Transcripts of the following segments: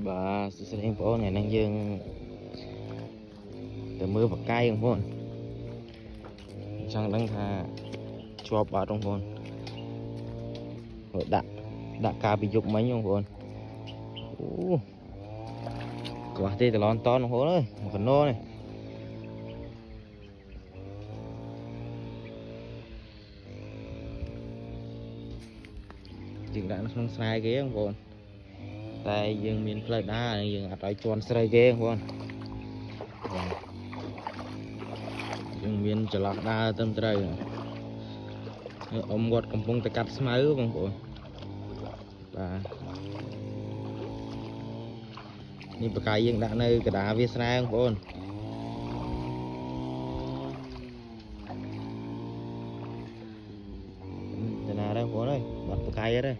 Bà sẽ hiện phố này đang dương từ mưa và cay không bốn chẳng đang thà cho bà trong bốn đã cả bị dục mấy không bốn quả tê từ lon to nó hố đấy một phần nô này chừng đã nó không sai ghế không bốn tại dương miền phơi đá dương ở tại chuồn sai ghế không bốn dương miền trở lại đá tâm trời ông gọt cầm bông tay cắt máu không bốn làนี่ปากกายังដាក់នៅកណ្ដាលវាស្រាបងប្អូនទៅណាដែរបងប្អូនអើយបាត់ปากกาទេ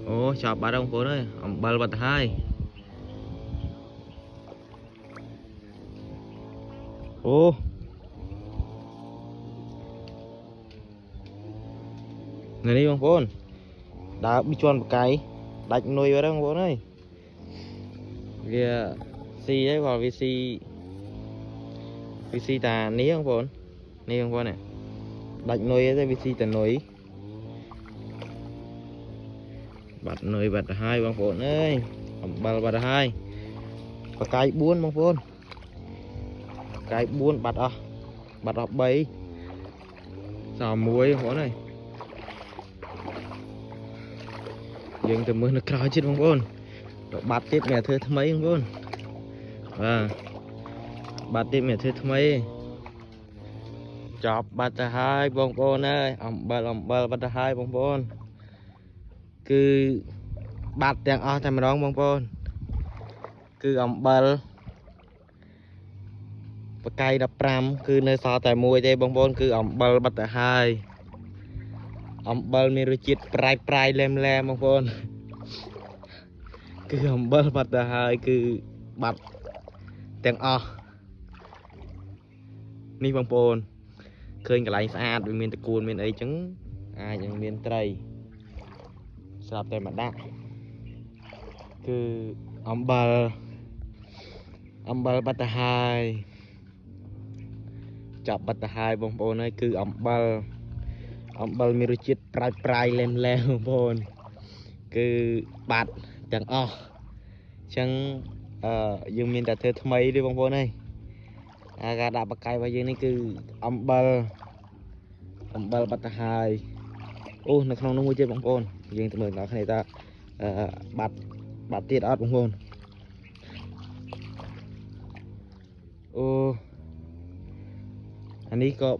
អូចាប់បាត់បងប្អូនអើយអំបិលបាត់ទៅហើយអូនេះបងប្អូនដើរប៊ីជន់បកាយដាច់នុយទៅបងប្អូនអើយវាស៊ីấy cònវាស៊ីតានេះបងប្អូននេះបងប្អូនដាច់នុយទៅវាស៊ីតានុយបាត់នុយបាត់ទៅហើយបងប្អូនអើយអំបិលបាត់ទៅហើយបកាយ4បងប្អូនបកាយ4បាត់អស់3សល់1បងប្អូនអើយយើងទៅមើលនៅក្រៅជិតបងប្អូនបាត់ទៀតមានធ្វើថ្មីបងប្អូនបាទបាត់ទៀតមានធ្វើថ្មីចប់បាត់ទៅហើយបងប្អូនអើយអំបិលបាត់ទៅហើយបងប្អូនគឺបាត់ទាំងអស់តែម្ដងបងប្អូនគឺអំបិលបកាយ15គឺនៅសល់តែមួយទេបងប្អូនគឺអំបិលបាត់ទៅហើយអំបិលមានរសជាតិប្រៃលែមបងប្អូនគឺអំបិលបាត់ទៅហើយគឺបាត់ទាំងអស់នេះបងប្អូនឃើញកន្លែងស្អាតវាមានតកួនមានអីចឹងអាចនឹងមានត្រីស្រាប់តែមកដាក់គឺអំបិលបាត់ទៅហើយចាប់បាត់ទៅហើយបងប្អូនហើយគឺអំបិលមានរសជាតិប្រៃលែមបងប្អូនគឺបាត់ទាំងអស់អញ្ចឹងយើងមានតែធ្វើថ្មីទេបងប្អូនអើយការដាក់បកាយរបស់យើងនេះគឺអំបិលបាត់ទៅហើយអូនៅក្នុងនោះមួយទៀតបងប្អូនយើងទៅមើលដល់គ្នាតើបាត់ទៀតអត់បងប្អូនអូអានេះក៏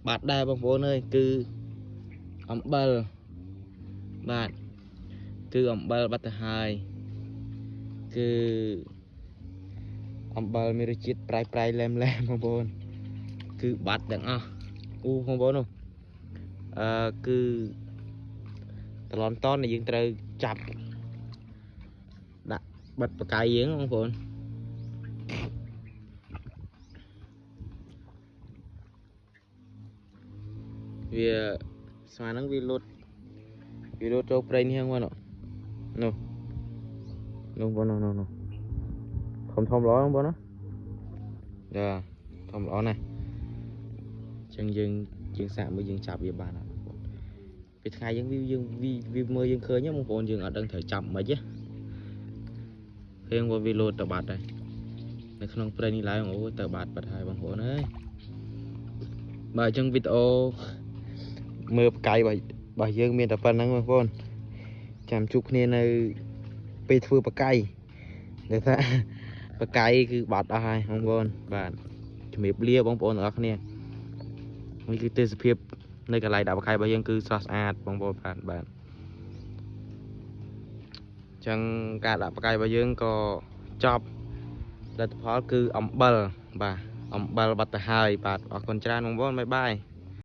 បាត់ដែរបងប្អូនអើយគឺអំបិលបាទគឺអំបិលបាត់ទៅហើយគឺអំបិលមានរសជាតិប្រៃលែមបងប្អូនគឺបាត់ទាំងអស់អូបងប្អូននោះគឺតឡនតនដែលយើងត្រូវចាប់ដាក់បិទបកាយយើងបងប្អូនវាស្មាហ្នឹងវាលូតចូលព្រៃនេះហ្នឹងបងនោះបងនោះធំល្អបងប្អូនណាចាធំល្អណាស់អញ្ចឹងយើងសាកមើលយើងចាប់វាបានអត់បងប្អូនពេលថ្ងៃយើងវាមើលយើងឃើញបងប្អូនយើងអត់ដឹងត្រូវចាប់មិនទេឃើញវាលោតទៅបាត់ហើយនៅក្នុងព្រៃនេះឡើយអូទៅបាត់ហើយបងប្អូនអើយបាទអញ្ចឹងវីដេអូមើលផ្កាយរបស់យើងមានតែប៉ុណ្្នឹងបងប្អូនចាំជួបគ្នានៅពេលធ្វើផ្កាយដែលថាបកាយគឺបាត់អស់ហើយបងប្អូនបាទជំរាបលាបងប្អូនទាំងអស់គ្នានេះគឺទេសភាពនៅកន្លែងដាក់បកាយរបស់យើងគឺស្រស់ស្អាតបងប្អូនបាទអញ្ចឹងការដាក់បកាយរបស់យើងក៏ចប់លទ្ធផលគឺអំបិលបាទអំបិលបាត់ទៅហើយបាទអរគុណច្រើនបងប្អូនបាយបាយ